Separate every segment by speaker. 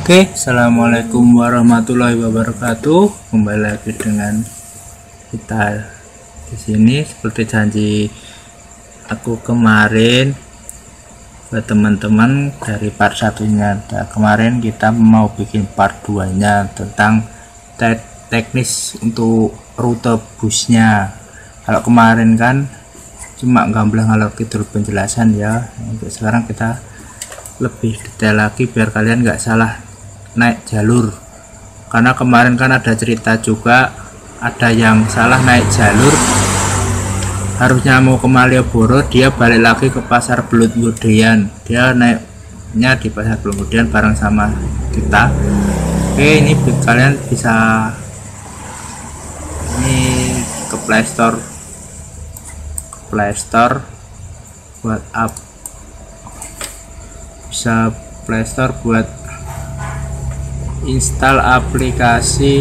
Speaker 1: Oke, assalamualaikum warahmatullahi wabarakatuh. Kembali lagi dengan kita di sini seperti janji aku kemarin buat teman-teman dari part satunya. Nah, kemarin kita mau bikin part 2 nya tentang teknis untuk rute busnya. Kalau kemarin kan cuma gamblang ngalor kidul penjelasan ya. Untuk sekarang kita lebih detail lagi biar kalian nggak salah naik jalur, karena kemarin kan ada cerita juga ada yang salah naik jalur, harusnya mau ke Malioboro dia balik lagi ke Pasar Belut Nggodean, dia naiknya di Pasar Belut Nggodean bareng sama kita. Oke, ini kalian bisa ini ke Play Store buat bisa Play Store buat install aplikasi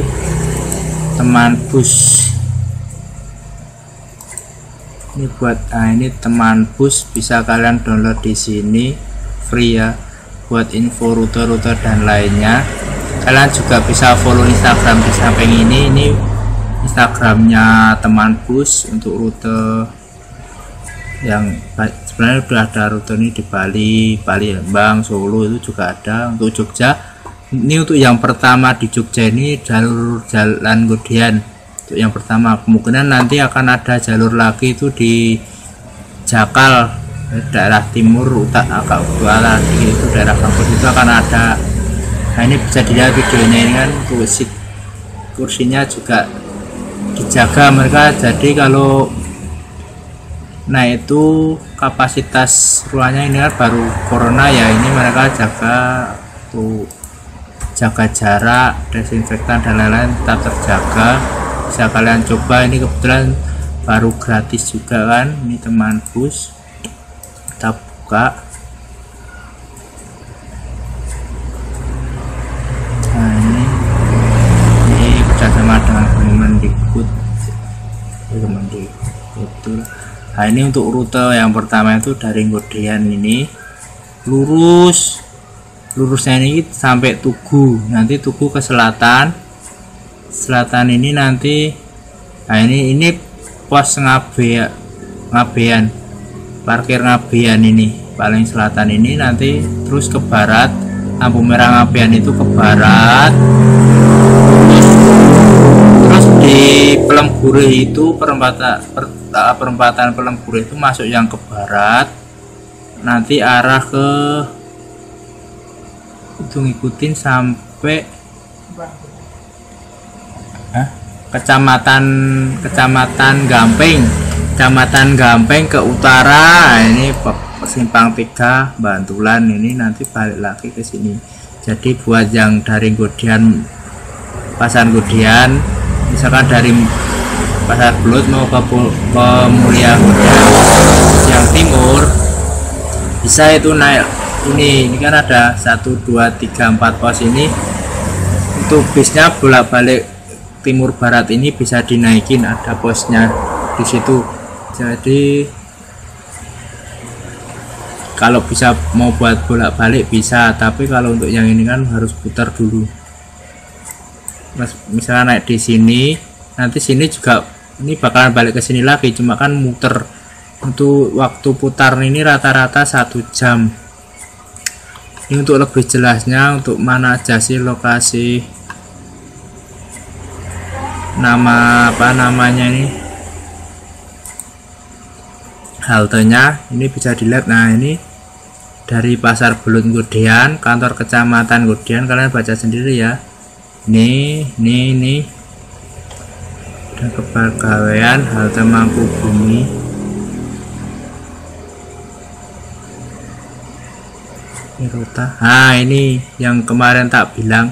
Speaker 1: teman bus. Ini buat ini teman bus, bisa kalian download di sini free ya, buat info rute-rute dan lainnya. Kalian juga bisa follow Instagram di samping ini Instagramnya teman bus untuk rute yang sebenarnya udah ada rute ini di Bali, Lembang, Solo itu juga ada. Untuk Jogja ini untuk yang pertama di Jogja ini jalur Jalan Nggodean untuk yang pertama. Kemungkinan nanti akan ada jalur lagi itu di Jakal, daerah timur agak utara itu daerah kampus itu akan ada. Nah, ini bisa dilihat videonya ini kan, kursinya juga dijaga mereka, jadi kalau nah itu kapasitas ruangnya ini kan baru corona ya, ini mereka jaga tuh, jaga jarak, desinfektan dan lain-lain tetap terjaga. Bisa kalian coba, ini kebetulan baru gratis juga kan, ini teman bus. Kita buka. Nah, ini kerjasama dengan Kemendikbud itu. Nah, ini untuk rute yang pertama itu dari Nggodean ini lurusnya ini sampai Tugu, nanti Tugu ke selatan ini nanti. Nah, ini pos Ngabean, parkir Ngabean ini paling selatan ini, nanti terus ke barat, lampu merah Ngabean itu ke barat, terus di Pelembure itu perempatan Pelembure itu masuk yang ke barat, nanti arah ke itu ngikutin sampai kecamatan Gampeng ke utara. Nah, ini simpang 3 Bantulan, ini nanti balik lagi ke sini. Jadi buat yang dari Nggodean, Pasar Nggodean, misalkan dari Pasar Belut mau ke Mulia Nggodean yang timur, bisa itu naik ini kan ada 1, 2, 3, 4 pos ini. Untuk bisnya bolak-balik timur barat ini bisa dinaikin, ada posnya di situ. Jadi kalau bisa mau buat bolak-balik bisa, tapi kalau untuk yang ini kan harus putar dulu. Misalnya naik di sini, nanti sini juga ini bakalan balik ke sini lagi, cuma kan muter. Untuk waktu putar ini rata-rata 1 jam. Ini untuk lebih jelasnya, untuk mana aja sih lokasi, namanya ini, haltenya ini bisa dilihat. Nah, ini dari Pasar Belut Nggodean, kantor kecamatan Nggodean, kalian baca sendiri ya. Ini dan kepegawaian halte Mangkubumi. Nah, ini yang kemarin tak bilang,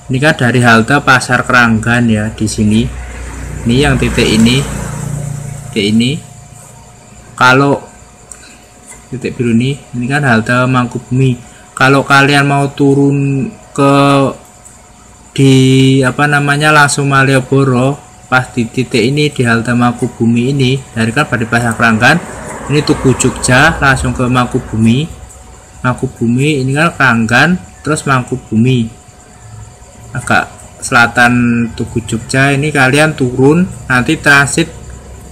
Speaker 1: ini kan dari halte Pasar Keranggan ya, di sini. Ini yang titik ini, kalau titik biru ini kan halte Mangkubumi. Kalau kalian mau turun ke langsung Malioboro, pas di titik ini di halte Mangkubumi ini, dari kan pada Pasar Keranggan, ini Tugu Jogja langsung ke Mangkubumi ini kan Keranggan, terus Mangkubumi agak selatan Tugu Jogja. Ini kalian turun nanti transit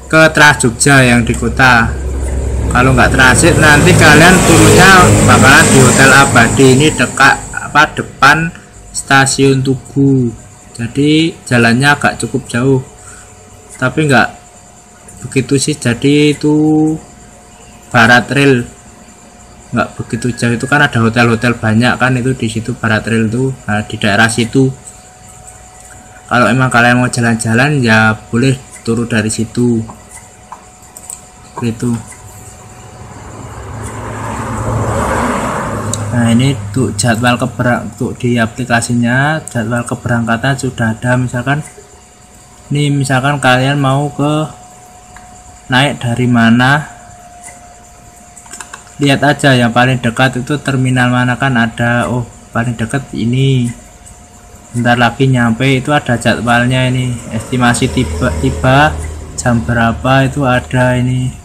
Speaker 1: ke Trans Jogja yang di kota. Kalau nggak transit nanti kalian turunnya bakalan di Hotel Abadi. Ini depan stasiun Tugu, jadi jalannya agak cukup jauh tapi nggak begitu sih. Jadi itu Barat Rail, nggak begitu jauh. Itu kan ada hotel-hotel banyak kan, itu di situ Barat Rail tuh. Nah, di daerah situ kalau emang kalian mau jalan-jalan ya boleh turun dari situ gitu. Nah, ini untuk jadwal untuk di aplikasinya jadwal keberangkatan sudah ada. Misalkan ini, misalkan kalian mau naik dari mana, lihat aja yang paling dekat itu terminal mana kan ada. Oh, paling dekat ini, bentar lagi nyampe, itu ada jadwalnya. Ini estimasi tiba jam berapa itu ada, ini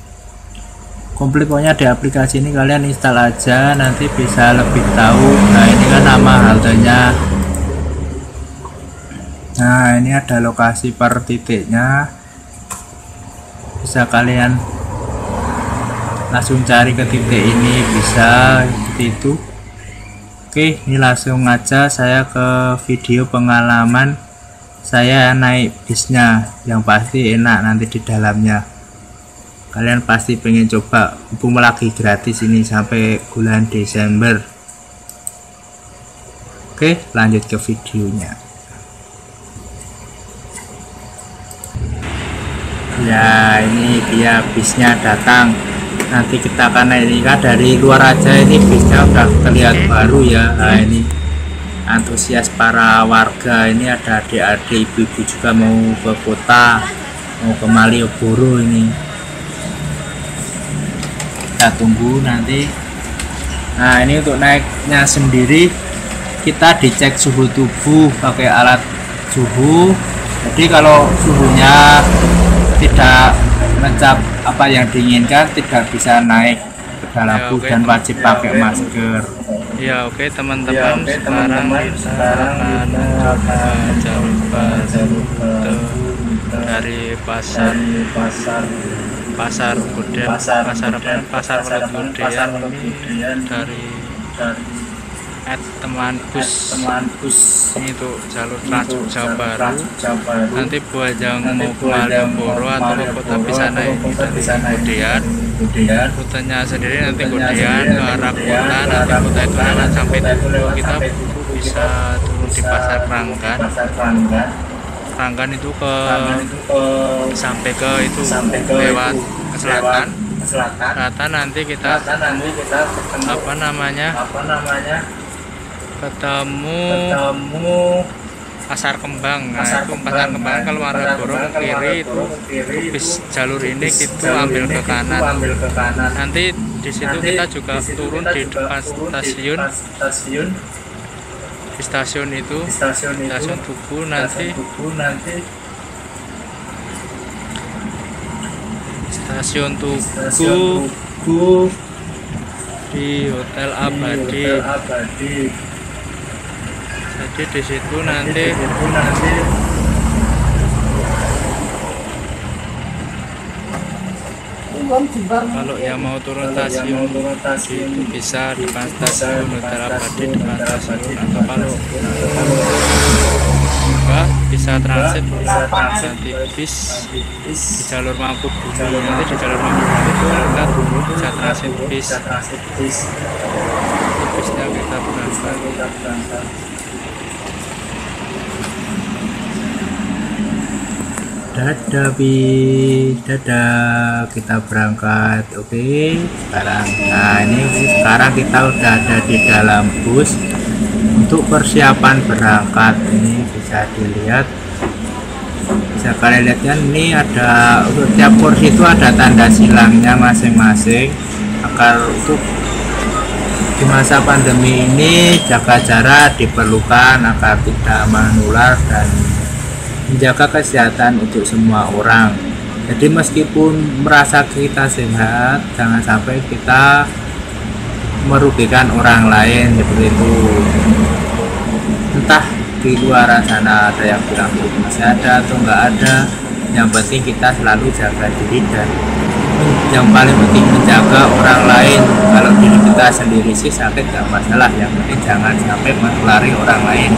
Speaker 1: komplit pokoknya di aplikasi ini. Kalian install aja nanti bisa lebih tahu. Nah, ini kan nama haltenya. Nah, ini ada lokasi per titiknya, bisa kalian langsung cari ke titik ini, bisa seperti itu. Oke, ini langsung aja saya ke video pengalaman saya naik bisnya, yang pasti enak nanti di dalamnya. Kalian pasti pengen coba, mumpung lagi gratis ini sampai bulan Desember. Oke, lanjut ke videonya. Ya, ini dia bisnya datang. Nanti kita akan naik. Ini kan dari luar aja ini bisnya udah terlihat baru ya. Nah, ini antusias para warga. Ini ada adik-adik, ibu-ibu juga mau ke kota, mau ke Malioboro ini. Kita tunggu nanti. Nah, ini untuk naiknya sendiri kita dicek suhu tubuh pakai alat suhu. Jadi kalau suhunya tidak mencap apa yang diinginkan, tidak bisa naik ke dalam bus dan wajib pakai masker.
Speaker 2: Ya, oke teman-teman, sekarang kita akan coba jalur dari pasar Guden, pasar Guden ini dari teman bus ini tuh jalur Trans Jogja baru. Nanti buat yang mau ke Malioboro atau ke kota bisa naik kemudian rutenya sendiri nanti kemudian ke arah kota. Nanti kota itu akan sampai Tugu, kita bisa turun di pasar Keranggan itu sampai ke itu lewat ke selatan nanti kita ketemu ketemu Pasar Kembang. Nah, itu Pasar Kembang kalau Malioboro ke kiri itu bis jalur ini kita ambil ke kanan. Nanti di situ kita juga turun di depan stasiun. Di stasiun Tugu nanti stasiun Tugu di Hotel Abadi. Jadi di situ nanti kalau yang mau turun stasiun itu bisa depan stasiun Hotel Abadi, depan stasiun, atau kalau juga bisa transit nanti bis di jalur Mangkubumi. Nanti di jalur Mangkubumi itu kita bisa transit bis. Bisnya kita berangkat.
Speaker 1: Dadah, kita berangkat. Oke, sekarang. Nah, ini sekarang kita udah ada di dalam bus untuk persiapan berangkat. Ini bisa dilihat, bisa kalian lihat kan, ini ada untuk tiap kursi itu ada tanda silangnya masing-masing, agar untuk di masa pandemi ini jaga jarak diperlukan agar tidak menular dan menjaga kesehatan untuk semua orang. Jadi meskipun merasa kita sehat, jangan sampai kita merugikan orang lain seperti itu. Entah di luar sana ada yang bilang itu masih ada atau enggak ada, yang penting kita selalu jaga diri, dan yang paling penting menjaga orang lain. Kalau diri kita sendiri sih sakit gak masalah, yang penting jangan sampai menulari orang lain.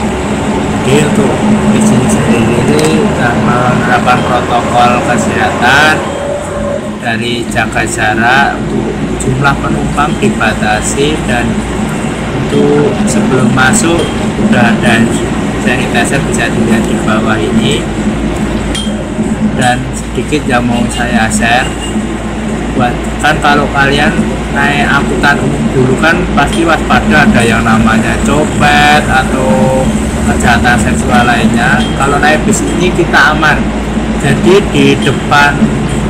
Speaker 1: Jadi untuk di sini sendiri sudah menerapkan protokol kesehatan dari jaga jarak, untuk jumlah penumpang dibatasi, dan untuk sebelum masuk sudah ada sanitizer, bisa dilihat di bawah ini. Dan sedikit yang mau saya share, buat kan kalau kalian naik angkutan umum dulu kan pasti waspada, ada yang namanya copet atau kejahatan seksual lainnya. Kalau naik bis ini kita aman, jadi di depan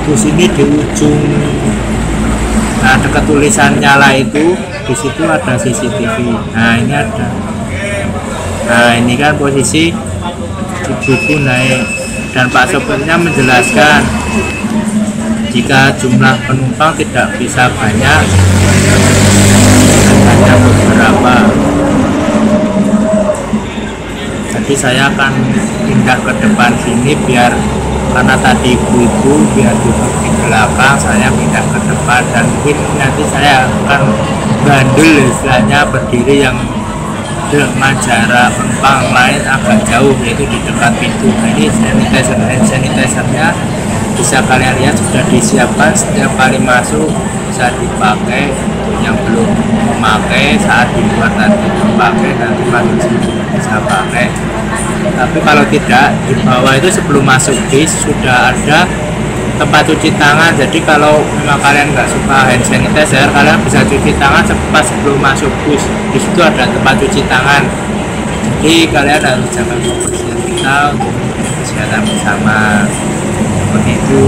Speaker 1: bus ini di ujung, nah dekat tulisan nyala itu, di situ ada CCTV. Nah ini ada, nah ini kan posisi ibu-ibu naik, dan Pak sopirnya menjelaskan jika jumlah penumpang tidak bisa banyak, hanya beberapa. Jadi saya akan pindah ke depan sini, biar karena tadi ibu-ibu biar duduk di belakang, saya pindah ke depan, dan mungkin nanti saya akan bandel istilahnya, berdiri yang dengan jarak penumpang lain agak jauh, yaitu di dekat pintu. Nah ini sanitizer, hand sanitizernya bisa kalian lihat sudah disiapkan, setiap kali masuk bisa dipakai. Yang belum memakai saat di luar nanti dipakai, nanti masuk sini bisa pakai. Tapi kalau tidak, di bawah itu sebelum masuk bis sudah ada tempat cuci tangan. Jadi kalau memang kalian nggak suka hand sanitizer, kalian bisa cuci tangan pas sebelum masuk bus. Di situ ada tempat cuci tangan. Jadi kalian harus jaga kebersihan kita untuk kesehatan bersama, seperti itu.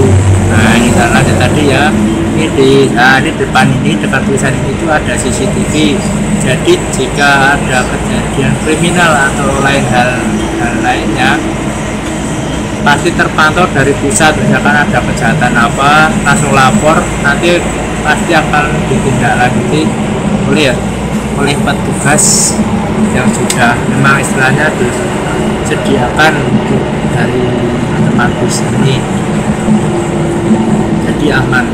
Speaker 1: Nah ini lanjut tadi ya, ini di depan ini dekat tulisan ini itu ada CCTV. Jadi jika ada kejadian kriminal atau hal lainnya, pasti terpantau dari pusat. Misalkan ada kejahatan apa, langsung lapor, nanti pasti akan ditindaklanjuti oleh petugas yang sudah memang istilahnya disediakan untuk dari tempat bus ini. Jadi aman.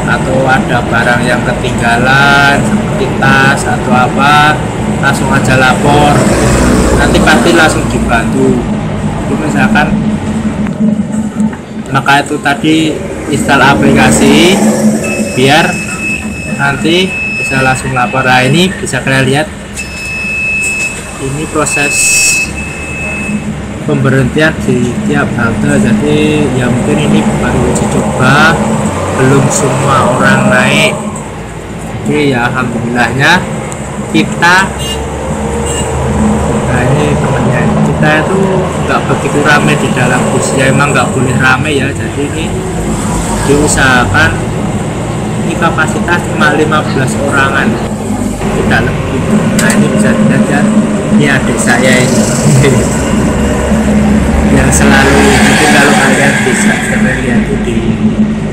Speaker 1: Atau ada barang yang ketinggalan seperti tas atau apa, langsung aja lapor, nanti pasti langsung dibantu. Jadi misalkan, maka itu tadi install aplikasi biar nanti bisa langsung lapor. Nah ini bisa kalian lihat, ini proses pemberhentian di tiap halte. Jadi ya mungkin ini baru uji coba, belum semua orang naik. Jadi ya alhamdulillahnya kita, nah ini temennya, kita itu nggak begitu rame di dalam bus ya, emang nggak boleh rame ya. Jadi ini diusahakan, ini kapasitas cuma 15 orangan, tidak lebih. Nah ini bisa dilihat ya, ini adik saya ini yang selalu, nanti kalau kalian bisa lihat itu di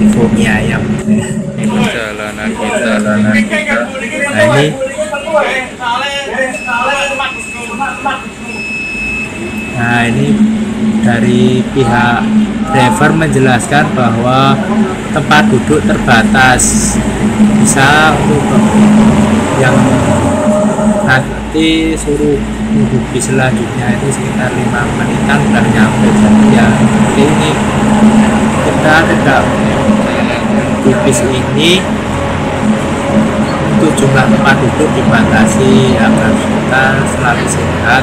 Speaker 1: infomi ayam.
Speaker 2: Ini jalanan kita.
Speaker 1: Nah ini dari pihak driver menjelaskan bahwa tempat duduk terbatas, bisa untuk yang nanti suruh nunggu bis selanjutnya itu sekitar 5 menitan udah nyampe. Jadi ya ini kita tidak di bis ini, untuk jumlah tempat duduk dibatasi agar kita selalu sehat,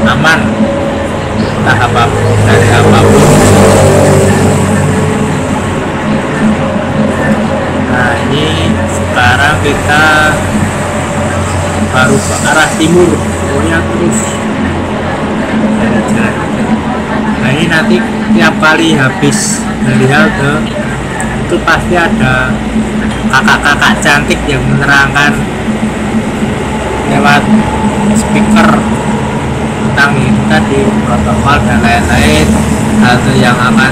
Speaker 1: aman, entah apapun dari apapun. Nah ini sekarang kita baru ke arah timur, pokoknya terus jalan-jalan. Nah ini nanti tiap kali habis dari halte itu pasti ada kakak-kakak cantik yang menerangkan lewat speaker tentang itu tadi protokol dan lain-lain, halte yang aman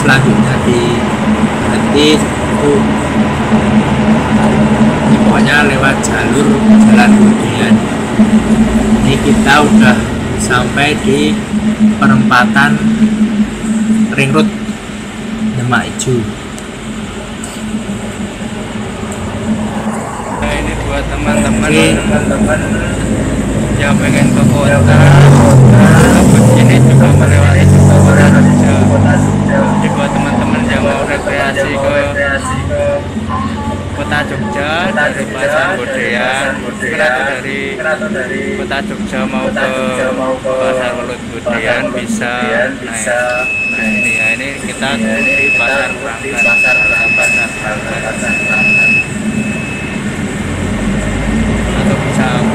Speaker 1: selanjutnya berhenti itu pokoknya lewat jalur Jalan Budian. Ini kita udah sampai di perempatan Ring Road Demak Ijo.
Speaker 2: Nah, ini buat teman-teman yang pengen ke kota, ini juga melewati kota Jogja. Jadi buat teman-teman yang mau rekreasi ke kota Jogja dari Pasar Budian, atau dari kota Jogja mau ke Pasar Budian bisa. Nah, ini kita di Pasar Pranggan.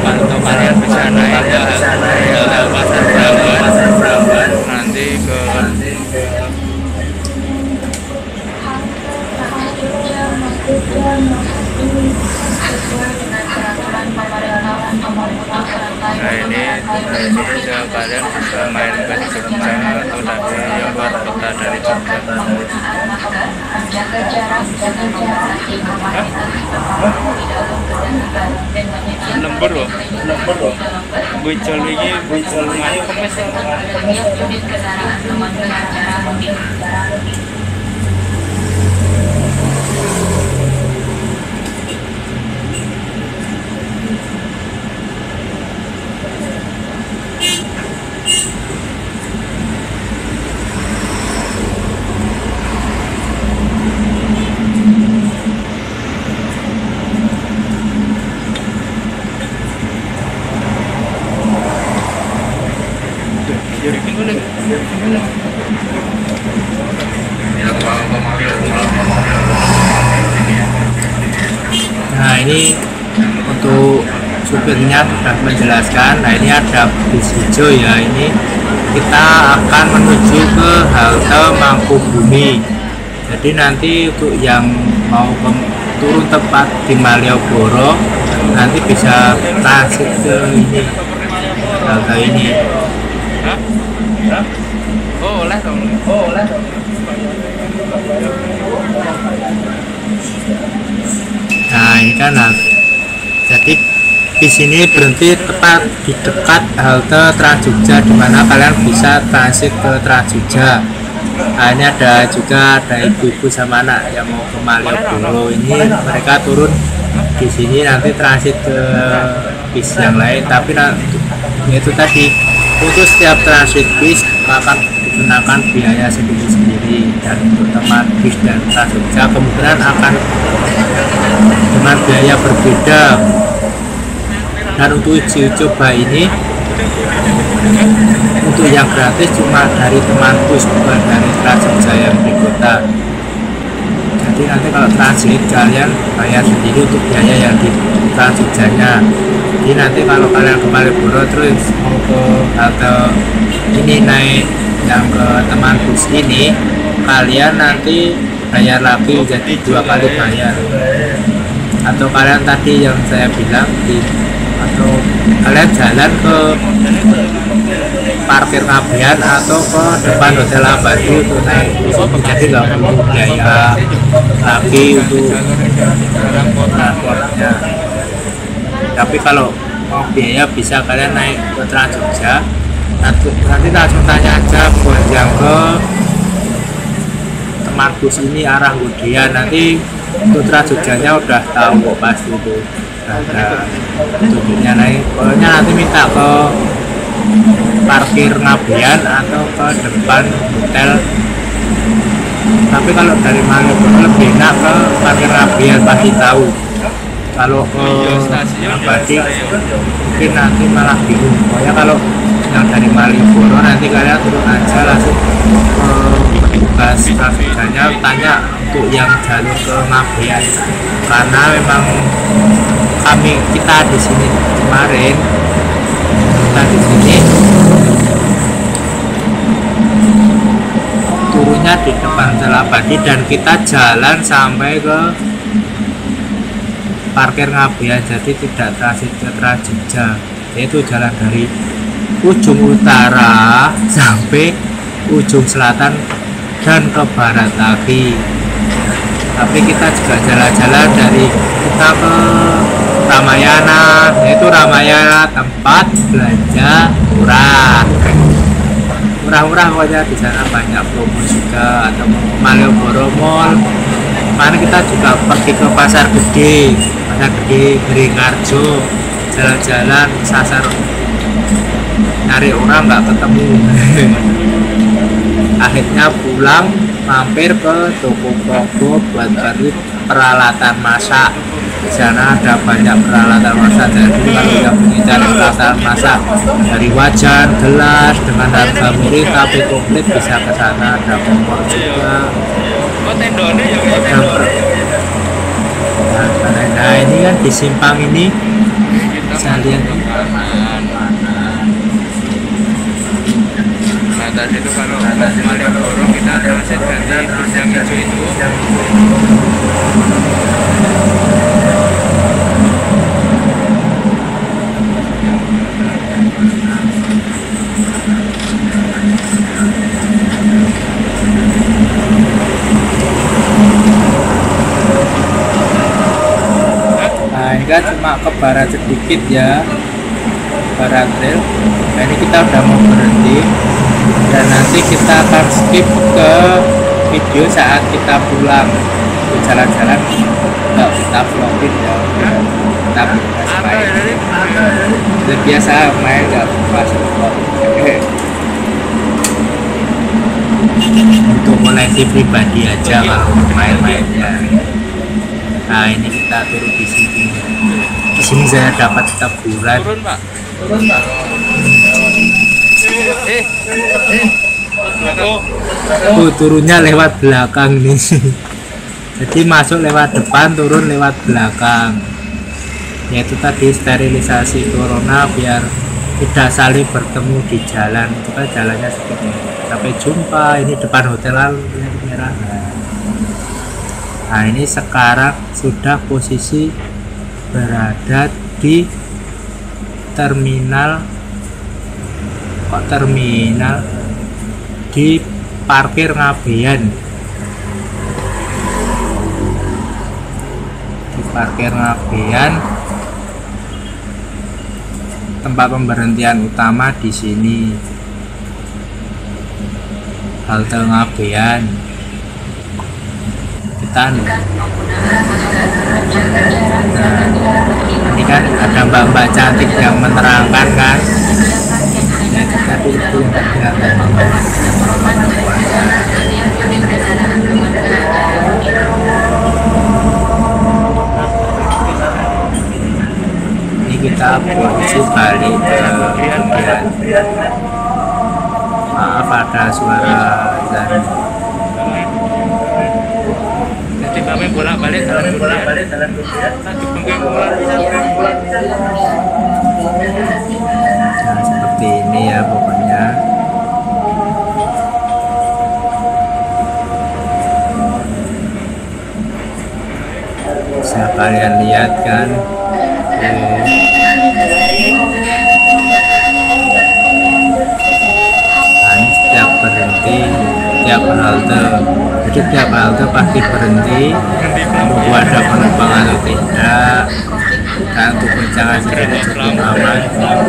Speaker 2: Atau kalian bisa naik ke Pasar Pranggan nanti ke nah ini ya kalian bisa main ke Jogja atau dari yang luar kota dari Jogja. Lembur loh, bucol ini ngayu kemes.
Speaker 1: Nah, ini untuk supirnya sudah menjelaskan. Nah, ini ada bis hijau ya, ini kita akan menuju ke halte Mangkubumi. Jadi nanti untuk yang mau turun tepat di Malioboro nanti bisa transit ke ini, halte ini.
Speaker 2: Oh, oleh dong.
Speaker 1: Nah, ini kan jadi bis ini berhenti tepat di dekat halte Trans Jogja, di mana kalian bisa transit ke Trans Jogja. Nah, ini ada ibu-ibu sama anak yang mau ke Malioboro. Ini mereka turun di sini, nanti transit ke bis yang lain. Tapi itu tadi untuk setiap transit bis akan dikenakan biaya sendiri-sendiri, dan untuk teman bis dan Trans Jogja kemungkinan akan dengan biaya berbeda. Dan untuk uji coba ini untuk yang gratis cuma dari teman bus, bukan dari Trans Jogja yang di kota. Jadi nanti kalau transit kalian bayar sendiri untuk biaya yang di Trans Jogjanya. Jadi nanti kalau kalian ke Malioboro terus mau ke atau ini naik yang ke teman bus ini, kalian nanti bayar lagi, jadi 2 kali bayar. Atau kalian tadi yang saya bilang atau kalian jalan ke parkir Ngabean atau ke depan Hotel Abadi untuk naik bis ini, jadi nggak perlu biaya lagi untuk transportnya. Tapi kalau mau biaya bisa kalian naik ke Trans Jogja, nanti langsung tanya aja buat yang ke teman bus ini arah Budian. Nanti untuk Trans Jogjanya udah tahu pasti itu ada tunjuknya naik. Pokoknya nanti minta ke parkir Ngabean atau ke depan hotel. Tapi kalau dari Malioboro lebih enak ke parkir Ngabean, pasti tahu. Kalau ke Abadi mungkin nanti malah bingung. Pokoknya kalau yang dari Malioboro nanti kalian turun aja langsung ke petugas Trans Jogjanya, tanya untuk yang jalur ke Ngabean, karena memang kita di sini kemarin di sini turunnya di depan Hotel Abadi dan kita jalan sampai ke parkir Ngabean, jadi tidak transit ke Trans Jogja. Yaitu jalan dari ujung utara sampai ujung selatan dan ke barat lagi. Tapi kita juga jalan-jalan dari kita ke Ramayana, yaitu Ramayana tempat belanja murah pokoknya. Di sana banyak promo juga, atau Malioboro Mall. Kemarin kita juga pergi ke pasar gede Beringharjo, jalan-jalan sasar, nyari orang nggak ketemu. Akhirnya pulang, mampir ke toko buat beli peralatan masak. Di sana ada banyak peralatan masak, jadi kalau yang ingin cari peralatan masak dari wajan, gelas dengan harga miring tapi komplit bisa ke sana. Ada kompor juga. Nah ini kan di simpang ini bisa lihat.
Speaker 2: Nah tadi itu kalau Malioboro kita transit ganti bis yang hijau itu.
Speaker 1: Nah ini kan cuma ke barat sedikit ya, barat rel. Nah ini kita udah mau berhenti, dan nanti kita akan skip ke video saat kita pulang. Jalan-jalan nggak kita vlogin ya, kita bebas main. Biasa main nggak pas vlog. Untuk koleksi pribadi aja kalau main-mainnya. Nah ini kita turun di sini. Di sini saya dapat teguran.
Speaker 2: Turun pak.
Speaker 1: Turunnya lewat belakang nih. Jadi masuk lewat depan, turun lewat belakang. Yaitu tadi sterilisasi corona biar tidak saling bertemu di jalan. Kita jalannya seperti ini. Sampai jumpa. Ini depan hotel lalu merah. Nah ini sekarang sudah posisi berada di terminal di parkir Ngabean. Tempat pemberhentian utama di sini, halte Ngabean. Kita nah, ini kan ada mbak-mbak cantik yang menerangkan kan. Ya, tapi itu yang kelihatan. Ini kita menuju balik ke Kemudian. Maaf ada suara dan
Speaker 2: Jadi kami bolak-balik jalan Kemudian.
Speaker 1: nah, seperti ini ya pokoknya. Bisa kalian lihat kan. Nah, ini setiap berhenti, setiap halte, jadi setiap halte pasti berhenti menunggu ada penumpang atau tidak, dan untuk berjalan sendiri cukup aman.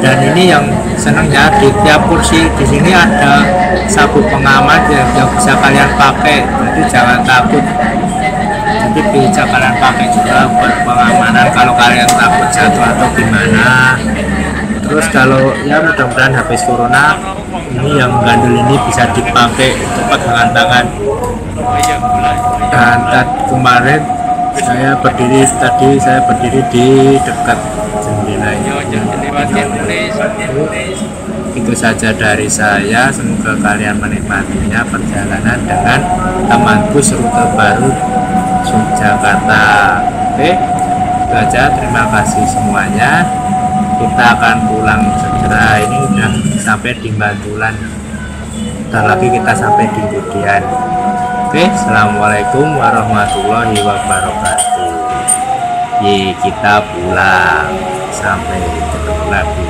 Speaker 1: Dan ini yang senangnya di tiap kursi di sini ada sabuk pengaman yang bisa kalian pakai, jadi jangan takut. Jadi bisa kalian pakai juga buat pengamanan kalau kalian takut jatuh atau gimana. Terus kalau ya mudah-mudahan habis corona ini yang gandul ini bisa dipakai untuk pegangan tangan. Dan kemarin saya berdiri di dekat jendela ini. Itu saja dari saya, semoga kalian menikmatinya perjalanan dengan teman bus rute baru Yogyakarta. Oke, itu aja, terima kasih semuanya. Kita akan pulang segera. Ini udah sampai di Bantulan, dan lagi kita sampai di Budian. Oke, assalamualaikum warahmatullahi wabarakatuh. Kita pulang, sampai ketemu lagi.